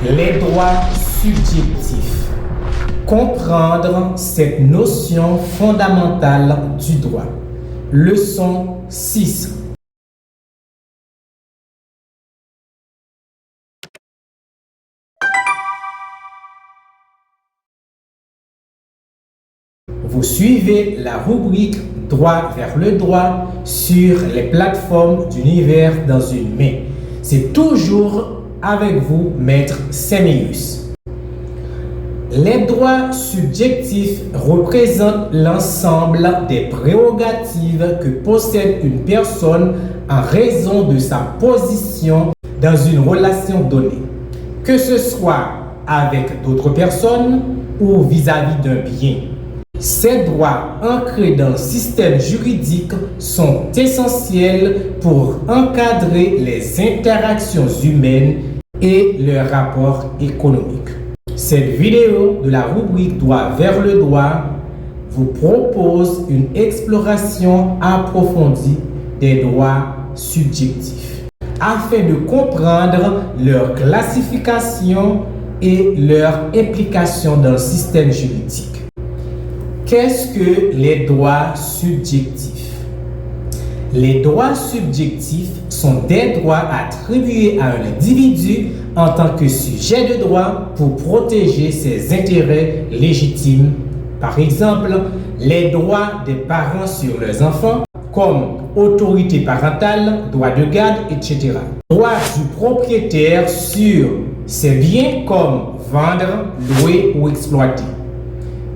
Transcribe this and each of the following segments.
Les droits subjectifs. Comprendre cette notion fondamentale du droit. Leçon 6. Vous suivez la rubrique Droit vers le droit sur les plateformes d'Univers dans une main. C'est toujours avec vous, Maître Séméus. Les droits subjectifs représentent l'ensemble des prérogatives que possède une personne en raison de sa position dans une relation donnée, que ce soit avec d'autres personnes ou vis-à-vis d'un bien. Ces droits ancrés dans le système juridique sont essentiels pour encadrer les interactions humaines et leurs rapports économiques. Cette vidéo de la rubrique Droit vers le droit vous propose une exploration approfondie des droits subjectifs afin de comprendre leur classification et leur implication dans le système juridique. Qu'est-ce que les droits subjectifs? Les droits subjectifs sont des droits attribués à un individu en tant que sujet de droit pour protéger ses intérêts légitimes. Par exemple, les droits des parents sur leurs enfants, comme autorité parentale, droit de garde, etc. Droits du propriétaire sur ses biens comme vendre, louer ou exploiter.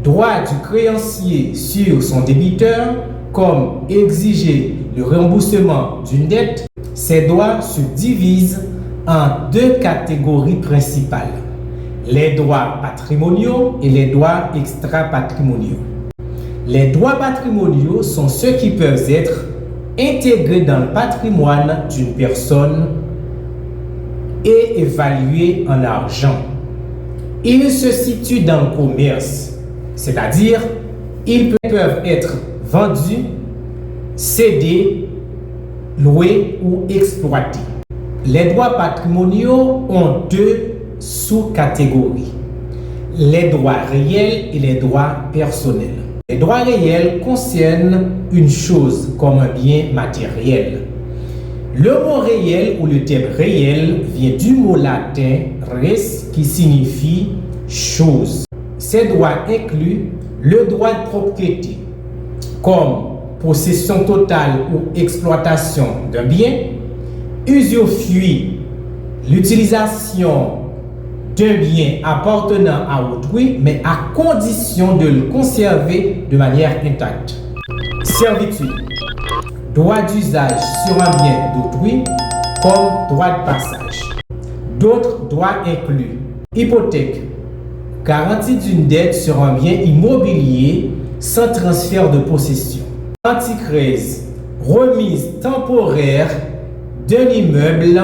Droit du créancier sur son débiteur, comme exiger le remboursement d'une dette. Ces droits se divisent en deux catégories principales, les droits patrimoniaux et les droits extra-patrimoniaux. Les droits patrimoniaux sont ceux qui peuvent être intégrés dans le patrimoine d'une personne et évalués en argent. Ils se situent dans le commerce. C'est-à-dire, ils peuvent être vendus, cédés, loués ou exploités. Les droits patrimoniaux ont deux sous-catégories, les droits réels et les droits personnels. Les droits réels concernent une chose comme un bien matériel. Le mot réel ou le terme réel vient du mot latin res qui signifie chose. Ces droits incluent le droit de propriété, comme possession totale ou exploitation d'un bien, usufruit, l'utilisation d'un bien appartenant à autrui, mais à condition de le conserver de manière intacte. Servitude, droit d'usage sur un bien d'autrui, comme droit de passage. D'autres droits incluent hypothèque, garantie d'une dette sur un bien immobilier sans transfert de possession. Anticrèse, remise temporaire d'un immeuble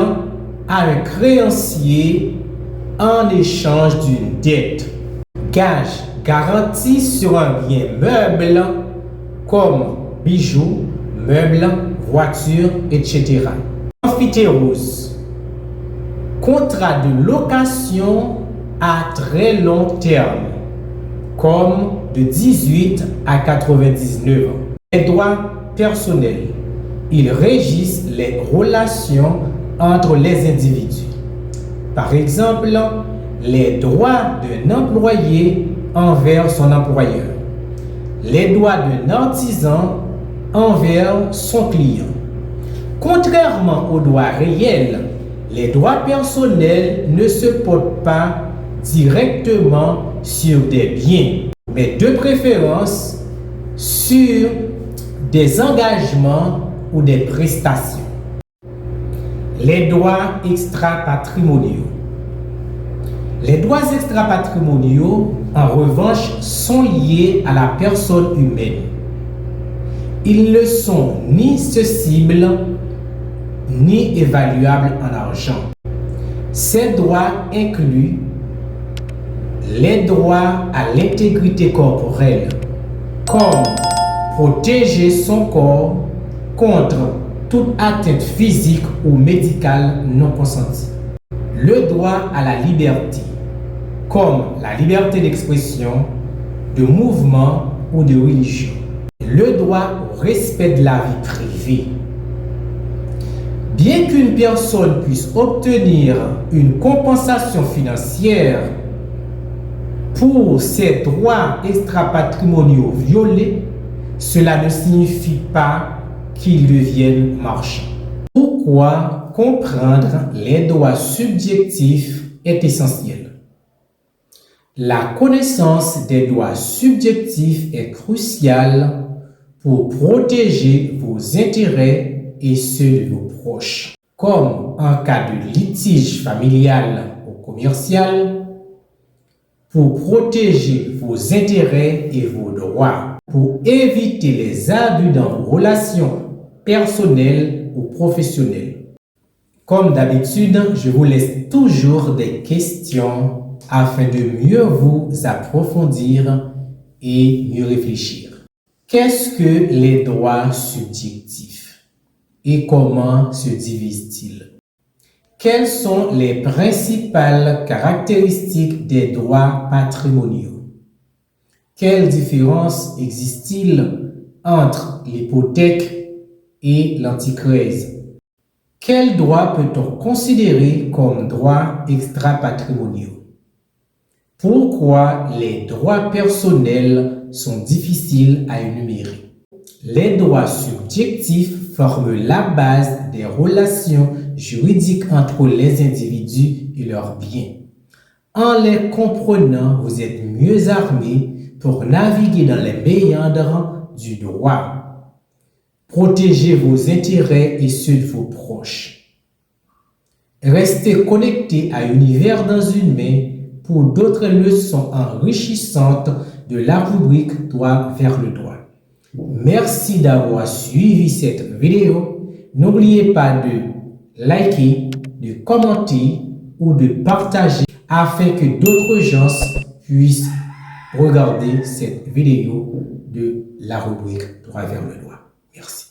à un créancier en échange d'une dette. Gage, garantie sur un bien meuble comme bijoux, meubles, voitures, etc. Amphithéose, contrat de location à très long terme, comme de 18 à 99 ans. Les droits personnels, ils régissent les relations entre les individus. Par exemple, les droits d'un employé envers son employeur, les droits d'un artisan envers son client. Contrairement aux droits réels, les droits personnels ne se portent pas directement sur des biens, mais de préférence sur des engagements ou des prestations. Les droits extra-patrimoniaux. Les droits extra-patrimoniaux, en revanche, sont liés à la personne humaine. Ils ne sont ni cessibles ni évaluables en argent. Ces droits incluent les droits à l'intégrité corporelle, comme protéger son corps contre toute atteinte physique ou médicale non consentie. le droit à la liberté, comme la liberté d'expression, de mouvement ou de religion, le droit au respect de la vie privée. Bien qu'une personne puisse obtenir une compensation financière pour ses droits extra-patrimoniaux violés, cela ne signifie pas qu'ils deviennent marchands. Pourquoi comprendre les droits subjectifs est essentiel? La connaissance des droits subjectifs est cruciale pour protéger vos intérêts et ceux de vos proches, comme en cas de litige familial ou commercial, pour protéger vos intérêts et vos droits, pour éviter les abus dans vos relations personnelles ou professionnelles. Comme d'habitude, je vous laisse toujours des questions afin de mieux vous approfondir et mieux réfléchir. Qu'est-ce que les droits subjectifs et comment se divisent-ils? Quelles sont les principales caractéristiques des droits patrimoniaux? Quelle différence existe-t-il entre l'hypothèque et l'anticrèse? Quels droits peut-on considérer comme droits extra-patrimoniaux? Pourquoi les droits personnels sont difficiles à énumérer? Les droits subjectifs forment la base des relations juridiques entre les individus et leurs biens. En les comprenant, vous êtes mieux armés pour naviguer dans les méandres du droit. Protégez vos intérêts et ceux de vos proches. Restez connectés à Univers dans une main pour d'autres leçons enrichissantes de la rubrique Droit vers le droit. Merci d'avoir suivi cette vidéo. N'oubliez pas de liker, de commenter ou de partager afin que d'autres gens puissent regarder cette vidéo de la rubrique Droit vers le droit. Merci.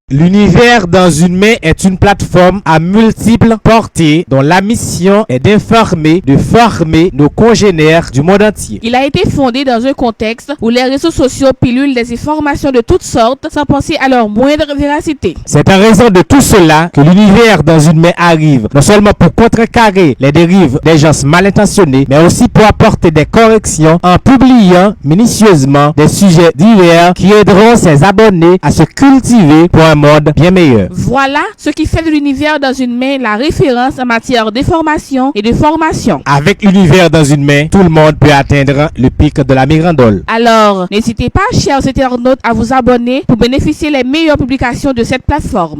L'univers dans une main est une plateforme à multiples portées dont la mission est d'informer, de former nos congénères du monde entier. Il a été fondé dans un contexte où les réseaux sociaux pilulent des informations de toutes sortes sans penser à leur moindre véracité. C'est en raison de tout cela que l'univers dans une main arrive, non seulement pour contrecarrer les dérives des gens mal intentionnés, mais aussi pour apporter des corrections en publiant minutieusement des sujets divers qui aideront ses abonnés à se cultiver pour un monde bien meilleur. Voilà ce qui fait de l'univers dans une main la référence en matière d'information et de formation. Avec l'univers dans une main, tout le monde peut atteindre le pic de la mirandole. Alors, n'hésitez pas, chers internautes, à vous abonner pour bénéficier des meilleures publications de cette plateforme.